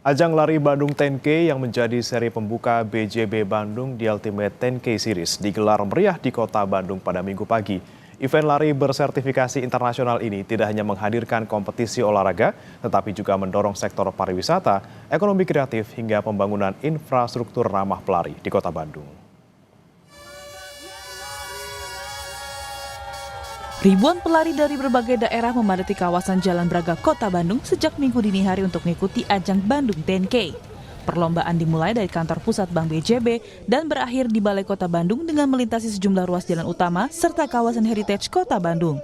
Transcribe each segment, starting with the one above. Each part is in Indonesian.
Ajang lari Bandung 10K yang menjadi seri pembuka BJB Bandung di Ultimate 10K Series digelar meriah di kota Bandung pada Minggu pagi. Event lari bersertifikasi internasional ini tidak hanya menghadirkan kompetisi olahraga, tetapi juga mendorong sektor pariwisata, ekonomi kreatif, hingga pembangunan infrastruktur ramah pelari di kota Bandung. Ribuan pelari dari berbagai daerah memadati kawasan Jalan Braga, Kota Bandung sejak Minggu dini hari untuk mengikuti ajang Bandung 10K. Perlombaan dimulai dari kantor pusat Bank BJB dan berakhir di Balai Kota Bandung dengan melintasi sejumlah ruas jalan utama serta kawasan heritage Kota Bandung.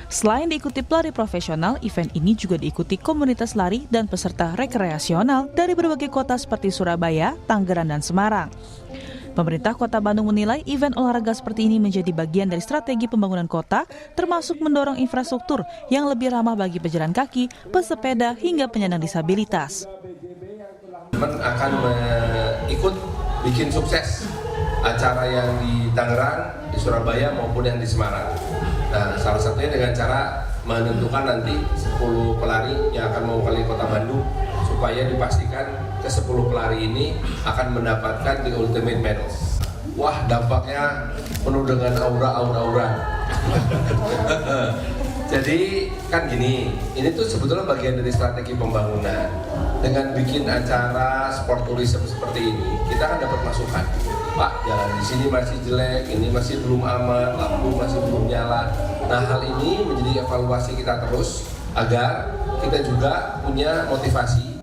Selain diikuti pelari profesional, event ini juga diikuti komunitas lari dan peserta rekreasional dari berbagai kota seperti Surabaya, Tangerang, dan Semarang. Pemerintah Kota Bandung menilai event olahraga seperti ini menjadi bagian dari strategi pembangunan kota, termasuk mendorong infrastruktur yang lebih ramah bagi pejalan kaki, pesepeda, hingga penyandang disabilitas. Akan ikut bikin sukses acara yang di Tangerang, di Surabaya maupun yang di Semarang. Nah, salah satunya dengan cara menentukan nanti 10 pelari yang akan mewakili Kota Bandung supaya dipastikan ke-10 pelari ini akan mendapatkan the ultimate medals. Wah, dampaknya penuh dengan aura. Jadi kan gini, ini tuh sebetulnya bagian dari strategi pembangunan. Dengan bikin acara sport tourism seperti ini, kita akan dapat masukan. Pak, jalan di sini masih jelek, ini masih belum aman, lampu masih belum nyala. Nah, hal ini menjadi evaluasi kita terus agar kita juga punya motivasi.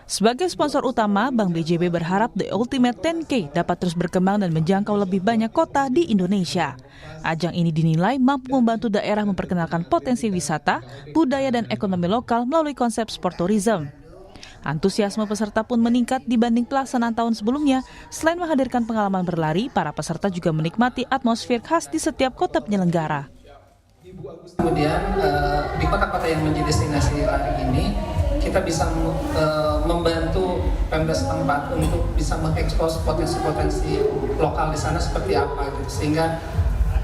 Sebagai sponsor utama, Bank BJB berharap The Ultimate 10K dapat terus berkembang dan menjangkau lebih banyak kota di Indonesia. Ajang ini dinilai mampu membantu daerah memperkenalkan potensi wisata, budaya, dan ekonomi lokal melalui konsep sport tourism. Antusiasme peserta pun meningkat dibanding pelaksanaan tahun sebelumnya. Selain menghadirkan pengalaman berlari, para peserta juga menikmati atmosfer khas di setiap kota penyelenggara. Kemudian di kota-kota yang menjadi destinasi lari ini, kita bisa membantu Pemda setempat untuk bisa mengekspos potensi-potensi lokal di sana seperti apa gitu, sehingga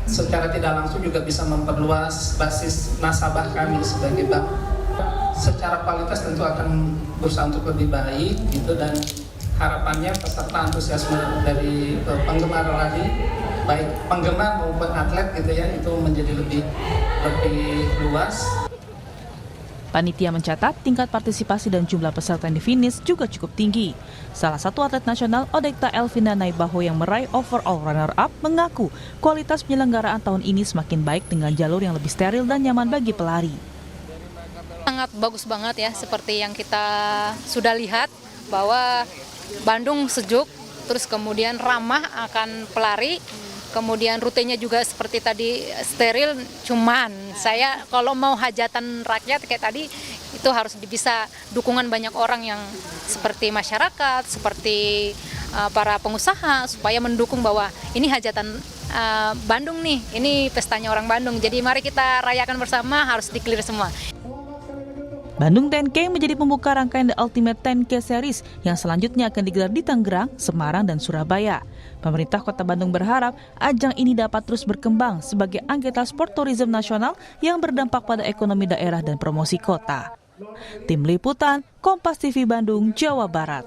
secara tidak langsung juga bisa memperluas basis nasabah kami sebagai bank. Secara kualitas tentu akan berusaha untuk lebih baik gitu, dan harapannya peserta antusiasme dari penggemar lari, baik penggemar maupun atlet gitu ya, itu menjadi lebih luas. Panitia mencatat tingkat partisipasi dan jumlah peserta yang di-finish juga cukup tinggi. Salah satu atlet nasional, Odekta Elvina Naibaho, yang meraih overall runner-up, mengaku kualitas penyelenggaraan tahun ini semakin baik dengan jalur yang lebih steril dan nyaman bagi pelari. Sangat bagus banget ya, seperti yang kita sudah lihat bahwa Bandung sejuk, terus kemudian ramah akan pelari. Kemudian rutenya juga seperti tadi steril, cuman saya kalau mau hajatan rakyat kayak tadi itu harus bisa dukungan banyak orang yang seperti masyarakat, seperti para pengusaha supaya mendukung bahwa ini hajatan Bandung nih, ini pestanya orang Bandung. Jadi mari kita rayakan bersama, harus di-clear semua. Bandung 10K menjadi pembuka rangkaian The Ultimate 10K Series yang selanjutnya akan digelar di Tangerang, Semarang, dan Surabaya. Pemerintah Kota Bandung berharap ajang ini dapat terus berkembang sebagai anggota sport tourism nasional yang berdampak pada ekonomi daerah dan promosi kota. Tim Liputan, Kompas TV Bandung, Jawa Barat.